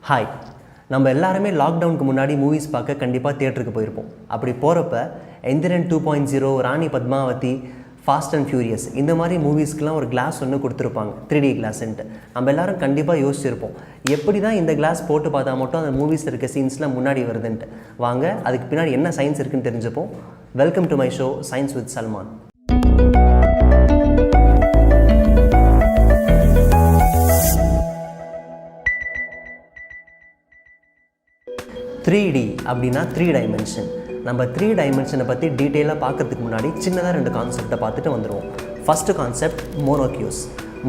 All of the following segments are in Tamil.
ஹாய், நம்ம எல்லாருமே லாக்டவுனுக்கு முன்னாடி மூவிஸ் பார்க்க கண்டிப்பாக தியேட்டருக்கு போயிருப்போம். அப்படி போகிறப்ப எந்திரன் 2.0, ராணி பத்மாவதி, ஃபாஸ்ட் அண்ட் ஃபியூரியஸ் இந்த மாதிரி மூவிஸ்க்கெலாம் ஒரு கிளாஸ் ஒன்று கொடுத்துருப்பாங்க, 3D கிளாஸ்ன்ட்டு. நம்ம எல்லோரும் கண்டிப்பாக யோசிச்சிருப்போம், எப்படி தான் இந்த கிளாஸ் போட்டு பார்த்தா மட்டும் அந்த மூவிஸில் இருக்க சீன்ஸ்லாம் முன்னாடி வருதுன்ட்டு. வாங்க அதுக்கு பின்னாடி என்ன சயின்ஸ் இருக்குன்னு தெரிஞ்சுப்போம். Welcome to my show science with Salman. Three அப்படின்னா 3 டைமென்ஷன். நம்ம 3 டைமென்ஷனை பற்றி டீட்டெயிலாக பார்க்கறதுக்கு முன்னாடி சின்னதாக 2 கான்செப்டை பார்த்துட்டு வந்துடுவோம். First concept மோனோக்யூஸ்.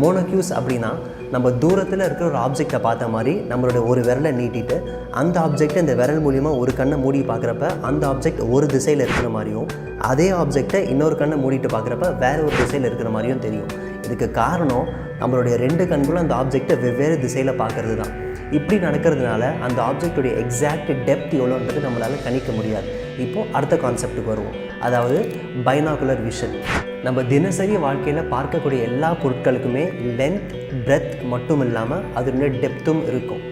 மோனோக்யூஸ் அப்படின்னா நம்ம தூரத்தில் இருக்கிற ஒரு ஆப்ஜெக்டை பார்த்த மாதிரி நம்மளோட ஒரு விரலை நீட்டிட்டு அந்த ஆப்ஜெக்டை இந்த விரல் மூலிமா ஒரு கண்ணை மூடி பார்க்குறப்ப அந்த ஆப்ஜெக்ட் ஒரு திசையில் இருக்கிற மாதிரியும், அதே ஆப்ஜெக்டை இன்னொரு கண்ணை மூடிட்டு பார்க்குறப்ப வேறு ஒரு திசையில் இருக்கிற மாதிரியும் தெரியும். இதுக்கு காரணம் நம்மளுடைய 2 கண்களும் அந்த ஆப்ஜெக்டை வெவ்வேறு திசையில் பார்க்குறது தான். இப்படி நடக்கிறதுனால அந்த ஆப்ஜெக்டுடைய எக்ஸாக்ட் டெப்த் எவ்வளோன்றது நம்மளால் கணிக்க முடியாது. இப்போது அடுத்த கான்செப்டுக்கு வருவோம், அதாவது பைனாகுலர் விஷன். நம்ம தினசரி வாழ்க்கையில் பார்க்கக்கூடிய எல்லா பொருட்களுக்குமே லென்த், பிரெத் மட்டும் இல்லாமல் அதனுடைய டெப்த்தும் இருக்கும்.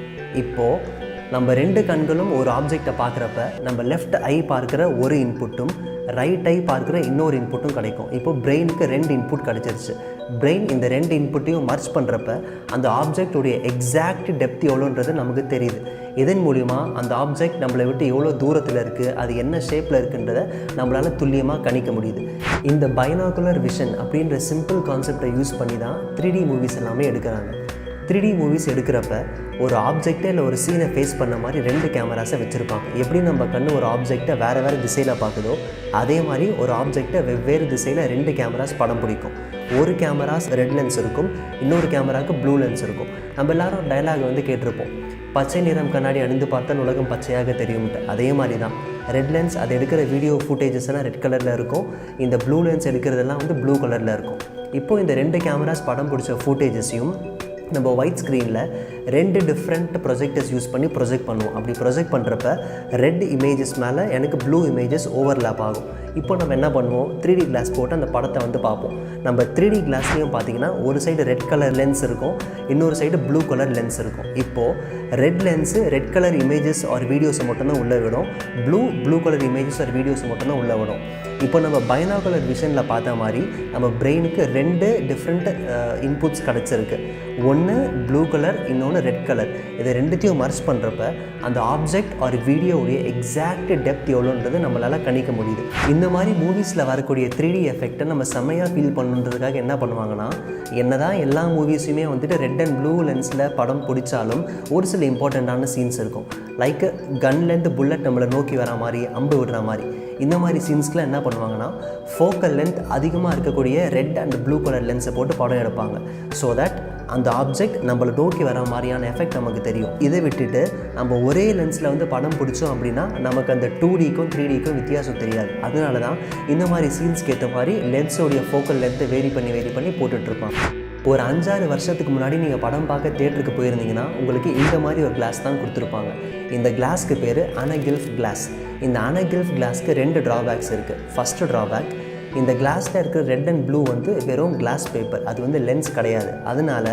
இப்போது நம்ம 2 கண்களும் ஒரு ஆப்ஜெக்டை பார்க்குறப்ப நம்ம லெஃப்ட் ஐ பார்க்குற ஒரு இன்புட்டும் ரைட் ஐ பார்க்குற இன்னொரு இன்புட்டும் கிடைக்கும். இப்போது பிரெயினுக்கு 2 இன்புட் கிடச்சிருச்சு. பிரெயின் இந்த 2 இன்புட்டையும் மர்ச் பண்ணுறப்ப அந்த ஆப்ஜெக்டுடைய எக்ஸாக்ட் டெப்த் எவ்வளோன்றது நமக்கு தெரியுது. இதன் மூலிமா அந்த ஆப்ஜெக்ட் நம்மளை விட்டு எவ்வளோ தூரத்தில் இருக்குது, அது என்ன ஷேப்பில் இருக்குன்றதை நம்மளால் துல்லியமாக கணிக்க முடியுது. இந்த பைனாகுலர் விஷன் அப்படின்ற சிம்பிள் கான்செப்டை யூஸ் பண்ணி தான் 3D மூவிஸ் எல்லாமே எடுக்கிறாங்க. 3D மூவிஸ் எடுக்கிறப்ப ஒரு ஆப்ஜெக்டை இல்லை ஒரு சீனை ஃபேஸ் பண்ண மாதிரி 2 கேமராஸை வச்சுருப்பாங்க. எப்படி நம்ம கண்ணு ஒரு ஆப்ஜெக்டை வேறு திசையில் பார்க்குதோ அதே மாதிரி ஒரு ஆப்ஜெக்டை வெவ்வேறு திசையில் 2 கேமராஸ் படம் பிடிக்கும். ஒரு கேமராஸ் ரெட் லென்ஸ் இருக்கும், இன்னொரு கேமராவுக்கு ப்ளூ லென்ஸ் இருக்கும். நம்ம எல்லோரும் டயலாக் கேட்டிருப்போம், பச்சை நிறம் கண்ணாடி அணிந்து பார்த்தால் உலகம் பச்சையாக தெரியும்ட்டு. அதே மாதிரி தான் ரெட் லென்ஸ் அது எடுக்கிற வீடியோ ஃபுட்டேஜஸ் எல்லாம் ரெட் கலரில் இருக்கும், இந்த ப்ளூ லென்ஸ் எடுக்கிறதெல்லாம் ப்ளூ கலரில் இருக்கும். இப்போது இந்த 2 கேமராஸ் படம் பிடிச்ச ஃபுட்டேஜஸையும் நம்ம ஒயிட் ஸ்க்ரீனில் 2 டிஃப்ரெண்ட் ப்ரொஜெக்டர்ஸ் யூஸ் பண்ணி ப்ரொஜெக்ட் பண்ணுவோம். அப்படி ப்ரொஜெக்ட் பண்ணுறப்ப ரெட் இமேஜஸ் மேலே எனக்கு ப்ளூ இமேஜஸ் ஓவர்லேப் ஆகும். இப்போ நம்ம என்ன பண்ணுவோம், 3D கிளாஸ் போட்டு அந்த படத்தை பார்ப்போம். நம்ம 3D கிளாஸ்லேயும் பார்த்தீங்கன்னா ஒரு சைடு ரெட் கலர் லென்ஸ் இருக்கும், இன்னொரு சைடு ப்ளூ கலர் லென்ஸ் இருக்கும். இப்போது red lens red colour images or வீடியோஸை மட்டும்தான் உள்ளே விடும், ப்ளூ கலர் இமேஜஸ் ஆர் வீடியோஸை மட்டும்தான் உள்ளே விடும். இப்போ நம்ம பைனாகுலர் விஷனில் பார்த்த மாதிரி நம்ம பிரெயினுக்கு 2 டிஃப்ரெண்ட் இன்புட்ஸ் கிடச்சிருக்கு. ஒன்று ப்ளூ கலர், இன்னொன்று ரெட் கலர். இதை 2த்தையும் மர்ச் பண்ணுறப்ப அந்த ஆப்ஜெக்ட் ஆர் வீடியோவுடைய எக்ஸாக்ட் டெப்த் எவ்வளோன்றது நம்மளால் கணிக்க முடியுது. இந்த மாதிரி மூவிஸில் வரக்கூடிய 3D எஃபெக்டை நம்ம செம்மையாக ஃபீல் பண்ணுன்றதுக்காக என்ன பண்ணுவாங்கன்னா, என்ன தான் எல்லா மூவிஸுமே ரெட் அண்ட் ப்ளூ லென்ஸில் படம் பிடிச்சாலும் ஒரு சில இம்பார்ட்டண்ட்டான சீன்ஸ் இருக்கும். லைக் கன்லேருந்து புல்லட் நம்மளை நோக்கி வர மாதிரி, அம்பு விடுற மாதிரி. இந்த மாதிரி சீன்ஸ்க்குலாம் என்ன பண்ணுவாங்கன்னா, ஃபோக்கல் லென்த் அதிகமாக இருக்கக்கூடிய ரெட் அண்ட் ப்ளூ கலர் லென்ஸை போட்டு படம் எடுப்பாங்க. ஸோ தட் அந்த ஆப்ஜெக்ட் நம்மளை நோக்கி வர மாதிரியான எஃபெக்ட் நமக்கு தெரியும். இதை விட்டுட்டு நம்ம ஒரே லென்ஸில் படம் பிடிச்சோம் அப்படின்னா நமக்கு அந்த 2Dக்கும் 3Dக்கும் வித்தியாசம் தெரியாது. அதனால தான் இந்த மாதிரி சீன்ஸ்க்கு ஏற்ற மாதிரி லென்ஸோடைய ஃபோக்கல் லென்த்தை வேரி பண்ணி போட்டுட்ருப்பாங்க. ஒரு 5-6 வருஷத்துக்கு முன்னாடி நீங்கள் படம் பார்க்க தியேட்டருக்கு போயிருந்தீங்கன்னா உங்களுக்கு இந்த மாதிரி ஒரு கிளாஸ் தான் கொடுத்துருப்பாங்க. இந்த கிளாஸ்க்கு பேர் அனகில்ஃப் கிளாஸ். இந்த அனகில்ஃப் கிளாஸ்க்கு 2 ட்ராபேக்ஸ் இருக்குது. ஃபஸ்ட்டு ட்ராபேக், இந்த கிளாஸில் இருக்கிற ரெட் அண்ட் ப்ளூ வெறும் கிளாஸ் பேப்பர், அது லென்ஸ் கிடையாது. அதனால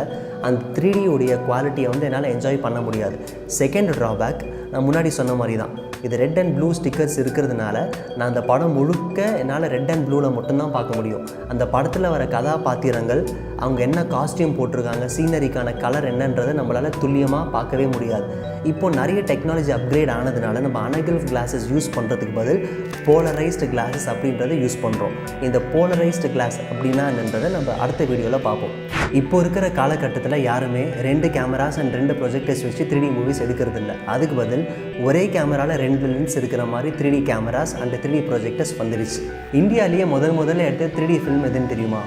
அந்த 3D உடைய குவாலிட்டியை என்னால் என்ஜாய் பண்ண முடியாது. செகண்ட் ட்ராபேக், நான் முன்னாடி சொன்ன மாதிரி தான், இது ரெட் அண்ட் ப்ளூ ஸ்டிக்கர்ஸ் இருக்கிறதுனால நான் அந்த படம் முழுக்க என்னால் ரெட் அண்ட் ப்ளூவில் மட்டும்தான் பார்க்க முடியும். அந்த படத்தில் வர கதாபாத்திரங்கள் அவங்க என்ன காஸ்டியூம் போட்டிருக்காங்க, சீனரிக்கான கலர் என்னன்றதை நம்மளால் துல்லியமாக பார்க்கவே முடியாது. இப்போது நிறைய டெக்னாலஜி அப்கிரேட் ஆனதுனால நம்ம அனகில்ஃப் கிளாஸஸ் யூஸ் பண்ணுறதுக்கு பதில் போலரைஸ்டு கிளாஸஸ் அப்படின்றத யூஸ் பண்ணுறோம். இந்த போலரைஸ்டு கிளாஸ் அப்படின்னா என்னன்றதை நம்ம அடுத்த வீடியோவில் பார்ப்போம். இப்போ இருக்கிற காலகட்டத்தில் யாருமே 2 கேமராஸ் அண்ட் 2 ப்ரொஜெக்டர்ஸ் வச்சு 3D மூவிஸ் எடுக்கிறது இல்லை. அதுக்கு பதில் ஒரே கேமராவில் 2 லென்ஸ் இருக்கிற மாதிரி 3D cameras and 3D projectors வந்துடுச்சு. இந்தியாவிலேயே முதல்ல எடுத்த 3D ஃபிலிம் எதுன்னு தெரியுமா?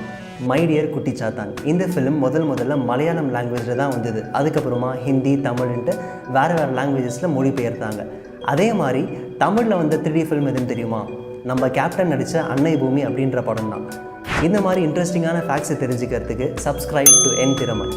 மை டியர் குட்டி சாத்தான். இந்த ஃபிலிம் முதல்ல மலையாளம் லாங்குவேஜில் தான் வந்தது. அதுக்கப்புறமா ஹிந்தி, தமிழ்ன்ட்டு வேறு லாங்குவேஜஸில் மொழிபெயர்த்தாங்க. அதே மாதிரி தமிழில் வந்த 3D ஃபிலிம் எதுன்னு தெரியுமா? நம்ம கேப்டன் நடித்த அன்னை பூமி அப்படின்ற படம் தான். இந்த மாதிரி இன்ட்ரெஸ்டிங்கான ஃபேக்ட்ஸை தெரிஞ்சுக்கிறதுக்கு சப்ஸ்கிரைப் டு என் திறமை.